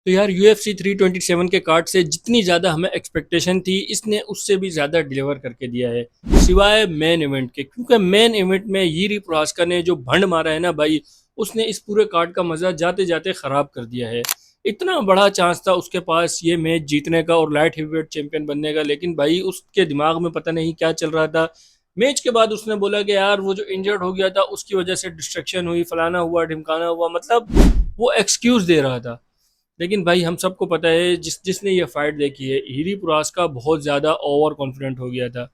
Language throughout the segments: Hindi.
तो यार UFC 327 के कार्ड से जितनी ज़्यादा हमें एक्सपेक्टेशन थी, इसने उससे भी ज़्यादा डिलीवर करके दिया है, सिवाय मेन इवेंट के। क्योंकि मेन इवेंट में यीरी प्रोहास्का ने जो भंड मारा है ना भाई, उसने इस पूरे कार्ड का मज़ा जाते जाते ख़राब कर दिया है। इतना बड़ा चांस था उसके पास ये मैच जीतने का और लाइट हेवीवेट चैंपियन बनने का, लेकिन भाई उसके दिमाग में पता नहीं क्या चल रहा था। मैच के बाद उसने बोला कि यार वो जो इंजर्ड हो गया था उसकी वजह से डिस्ट्रक्शन हुई, फलाना हुआ ढिमकाना हुआ, मतलब वो एक्सक्यूज़ दे रहा था। लेकिन भाई हम सबको पता है, जिसने ये फाइट देखी है, हीरी पुरास का बहुत ज़्यादा ओवर कॉन्फिडेंट हो गया था।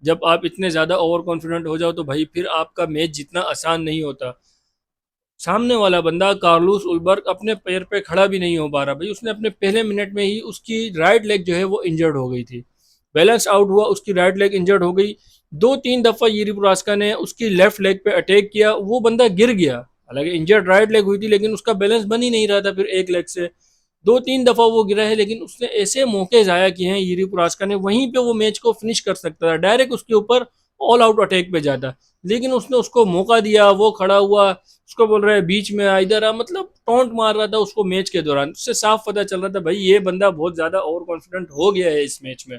जब आप इतने ज़्यादा ओवर कॉन्फिडेंट हो जाओ तो भाई फिर आपका मैच जितना आसान नहीं होता। सामने वाला बंदा कार्लोस उलबर्ग अपने पैर पे खड़ा भी नहीं हो पा रहा भाई, उसने अपने पहले मिनट में ही उसकी राइट लेग जो है वो इंजर्ड हो गई थी। बैलेंस आउट हुआ, उसकी राइट लेग इंजर्ड हो गई। दो तीन दफ़ा यूरी पुरास्का ने उसकी लेफ्ट लेग पे अटैक किया, वो बंदा गिर गया। हालांकि इंजर्ड राइट लेग हुई थी लेकिन उसका बैलेंस बन ही नहीं रहा था फिर एक लेग से। दो तीन दफ़ा वो गिरा है, लेकिन उसने ऐसे मौके ज़ाया किए हैं यूरी पुरास्का ने, वहीं पे वो मैच को फिनिश कर सकता था, डायरेक्ट उसके ऊपर ऑल आउट अटैक पे जाता। लेकिन उसने उसको मौका दिया, वो खड़ा हुआ, उसको बोल रहा है बीच में आ, इधर आ, मतलब टोंट मार रहा था उसको मैच के दौरान। उससे साफ पता चल रहा था भाई ये बंदा बहुत ज्यादा ओवर कॉन्फिडेंट हो गया है इस मैच में।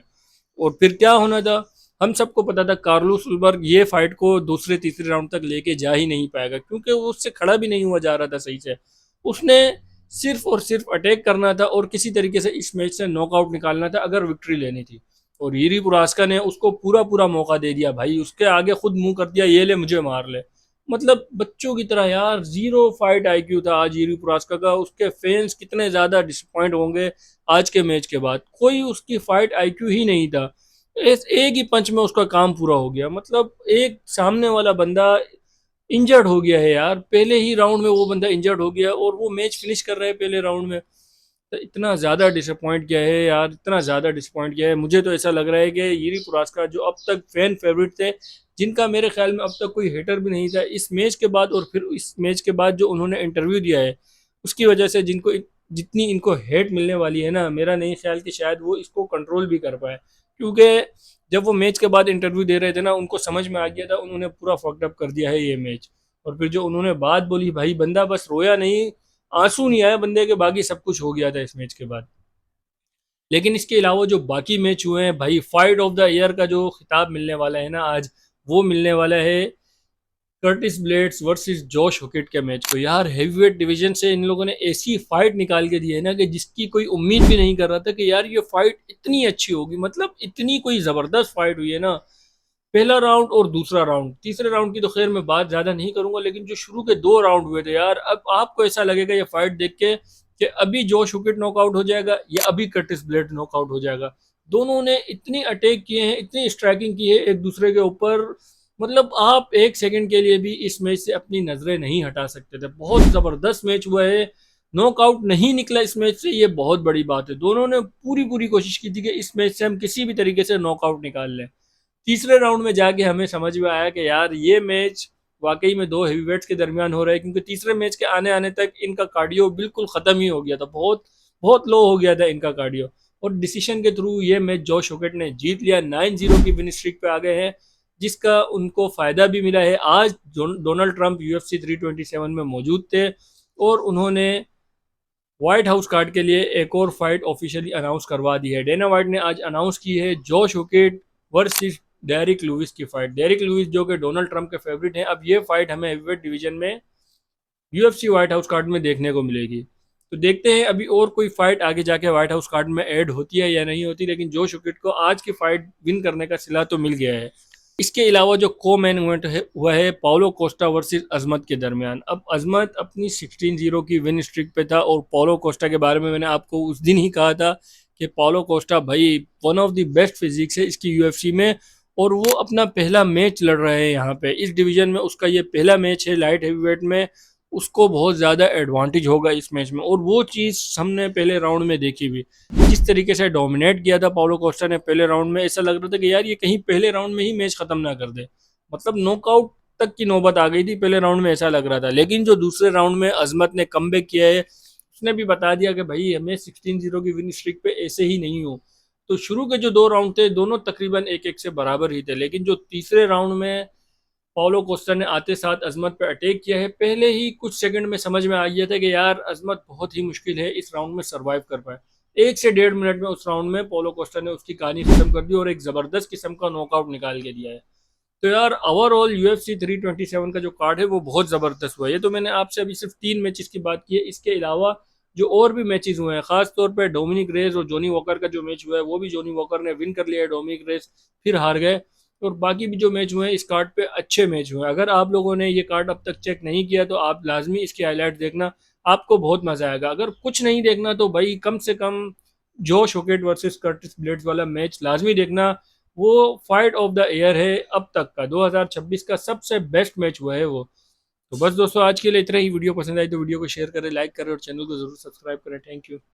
और फिर क्या होना था, हम सबको पता था कार्लोस उलबर्ग ये फाइट को दूसरे तीसरे राउंड तक लेके जा ही नहीं पाएगा, क्योंकि वो उससे खड़ा भी नहीं हुआ जा रहा था सही से। उसने सिर्फ और सिर्फ अटैक करना था और किसी तरीके से इस मैच से नॉकआउट निकालना था अगर विक्ट्री लेनी थी। और यूरी पुरास्का ने उसको पूरा पूरा मौका दे दिया भाई, उसके आगे खुद मुंह कर दिया, ये ले मुझे मार ले। मतलब बच्चों की तरह यार, जीरो फाइट आईक्यू था आज यूरी पुरास्का का। उसके फैंस कितने ज्यादा डिसअपॉइंट होंगे आज के मैच के बाद, कोई उसकी फाइट आईक्यू ही नहीं था। एक ही पंच में उसका काम पूरा हो गया। मतलब एक सामने वाला बंदा इंजर्ड हो गया है यार, पहले ही राउंड में वो बंदा इंजर्ड हो गया और वो मैच फिनिश कर रहा है पहले राउंड में। तो इतना ज़्यादा डिसअपॉइंट किया है यार, इतना ज़्यादा डिसअपॉइंट किया है। मुझे तो ऐसा लग रहा है कि यूरी पुरास्का जो अब तक फैन फेवरेट थे, जिनका मेरे ख्याल में अब तक कोई हेटर भी नहीं था, इस मैच के बाद और फिर इस मैच के बाद जो उन्होंने इंटरव्यू दिया है, उसकी वजह से जितनी इनको हेट मिलने वाली है ना, मेरा नहीं ख्याल कि शायद वो इसको कंट्रोल भी कर पाए। क्योंकि जब वो मैच के बाद इंटरव्यू दे रहे थे ना, उनको समझ में आ गया था उन्होंने पूरा फकअप कर दिया है ये मैच। और फिर जो उन्होंने बात बोली भाई, बंदा बस रोया नहीं, आंसू नहीं आया बंदे के, बाकी सब कुछ हो गया था इस मैच के बाद। लेकिन इसके अलावा जो बाकी मैच हुए हैं भाई, फाइट ऑफ द ईयर का जो खिताब मिलने वाला है ना आज, वो मिलने वाला है कर्टिस ब्लेड्स वर्सेस जॉश हुकिट के मैच को। यार हेवीवेट डिवीजन से इन लोगों ने ऐसी फाइट निकाल के दी है ना कि जिसकी कोई उम्मीद भी नहीं कर रहा था कि यार ये फाइट इतनी अच्छी होगी। मतलब इतनी कोई जबरदस्त फाइट हुई है ना। पहला राउंड और दूसरा राउंड, तीसरे राउंड की तो खैर मैं बात ज्यादा नहीं करूंगा, लेकिन जो शुरू के दो राउंड हुए थे यार, अब आपको ऐसा लगेगा ये फाइट देख के कि अभी जॉश हुकिट नॉकआउट हो जाएगा या अभी कर्टिस ब्लेड नॉकआउट हो जाएगा। दोनों ने इतनी अटैक किए हैं, इतनी स्ट्राइकिंग की है एक दूसरे के ऊपर, मतलब आप एक सेकंड के लिए भी इस मैच से अपनी नजरें नहीं हटा सकते थे। बहुत जबरदस्त मैच हुआ है। नॉकआउट नहीं निकला इस मैच से, ये बहुत बड़ी बात है। दोनों ने पूरी पूरी कोशिश की थी कि इस मैच से हम किसी भी तरीके से नॉकआउट निकाल लें। तीसरे राउंड में जाके हमें समझ में आया कि यार ये मैच वाकई में दो हेवीवेट्स के दरमियान हो रहा है, क्योंकि तीसरे मैच के आने आने तक इनका कार्डियो बिल्कुल खत्म ही हो गया था, बहुत बहुत लो हो गया था इनका कार्डियो। और डिसीजन के थ्रू ये मैच जॉश होकेट ने जीत लिया, 9-0 की विन स्ट्रीक पे आ गए हैं, जिसका उनको फायदा भी मिला है। आज डोनाल्ड ट्रंप UFC 327 में मौजूद थे और उन्होंने व्हाइट हाउस कार्ड के लिए एक और फाइट ऑफिशियली अनाउंस करवा दी है। डेना वाइट ने आज अनाउंस की है जॉश हुकिट वर्सेस डेरिक लुइस की फाइट। डेरिक लुइस जो कि डोनाल्ड ट्रंप के फेवरेट हैं, अब ये फाइट हमें हेवीवेट डिवीजन में UFC व्हाइट हाउस कार्ड में देखने को मिलेगी। तो देखते हैं अभी और कोई फाइट आगे जाके व्हाइट हाउस कार्ड में ऐड होती है या नहीं होती, लेकिन जोश हुकिट को आज की फाइट विन करने का सिला तो मिल गया है। इसके अलावा जो को मैन इवेंट हुआ है पाउलो कोस्टा वर्सेस अजमत के दरमियान। अब अजमत अपनी 16-0 की विन स्ट्रिक पे था और पाउलो कोस्टा के बारे में मैंने आपको उस दिन ही कहा था कि पाउलो कोस्टा भाई one of the best physics है इसकी UFC में, और वो अपना पहला मैच लड़ रहे हैं यहाँ पे इस डिवीजन में। उसका ये पहला मैच है लाइट हेवीवेट में, उसको बहुत ज़्यादा एडवांटेज होगा इस मैच में। और वो चीज़ हमने पहले राउंड में देखी भी, जिस तरीके से डोमिनेट किया था पाउलो कोस्टा ने पहले राउंड में, ऐसा लग रहा था कि यार ये कहीं पहले राउंड में ही मैच खत्म ना कर दे। मतलब नॉकआउट तक की नौबत आ गई थी पहले राउंड में, ऐसा लग रहा था। लेकिन जो दूसरे राउंड में अजमत ने कमबैक किया है, उसने भी बता दिया कि भाई हमें 16-0 की विन स्ट्रिक पे ऐसे ही नहीं हो। तो शुरू के जो दो राउंड थे दोनों तकरीबन एक एक से बराबर ही थे, लेकिन जो तीसरे राउंड में पाउलो कोस्टा ने आते साथ अजमत पे अटैक किया है। पहले ही कुछ सेकंड में समझ में आ गया था कि यार अजमत बहुत ही मुश्किल है इस राउंड में सर्वाइव कर पाए। 1 से 1.5 मिनट में उस राउंड में पाउलो कोस्टा ने उसकी कहानी खत्म कर दी और एक जबरदस्त किस्म का नॉकआउट निकाल के दिया है। तो यार ओवरऑल UFC 327 का जो कार्ड है वो बहुत ज़बरदस्त हुआ है। ये तो मैंने आपसे अभी सिर्फ 3 मैचेस की बात की है, इसके अलावा जो और भी मैचेस हुए हैं, खास तौर पे डोमिनिक रेस और जॉनी वॉकर का जो मैच हुआ है वो भी जॉनी वॉकर ने विन कर लिया है, डोमिनिक रेस फिर हार गए। और बाकी भी जो मैच हुए हैं इस कार्ड पे अच्छे मैच हुए हैं। अगर आप लोगों ने ये कार्ड अब तक चेक नहीं किया तो आप लाजमी इसकी हाईलाइट देखना, आपको बहुत मजा आएगा। अगर कुछ नहीं देखना तो भाई कम से कम जोश होकेट वर्सेस कर्टिस ब्लेड्स वाला मैच लाजमी देखना। वो फाइट ऑफ द ईयर है अब तक का, 2026 का सबसे बेस्ट मैच हुआ है वो। तो बस दोस्तों आज के लिए इतना ही। वीडियो पसंद आई तो वीडियो को शेयर करें, लाइक करें और चैनल को जरूर सब्सक्राइब करें। Thank you.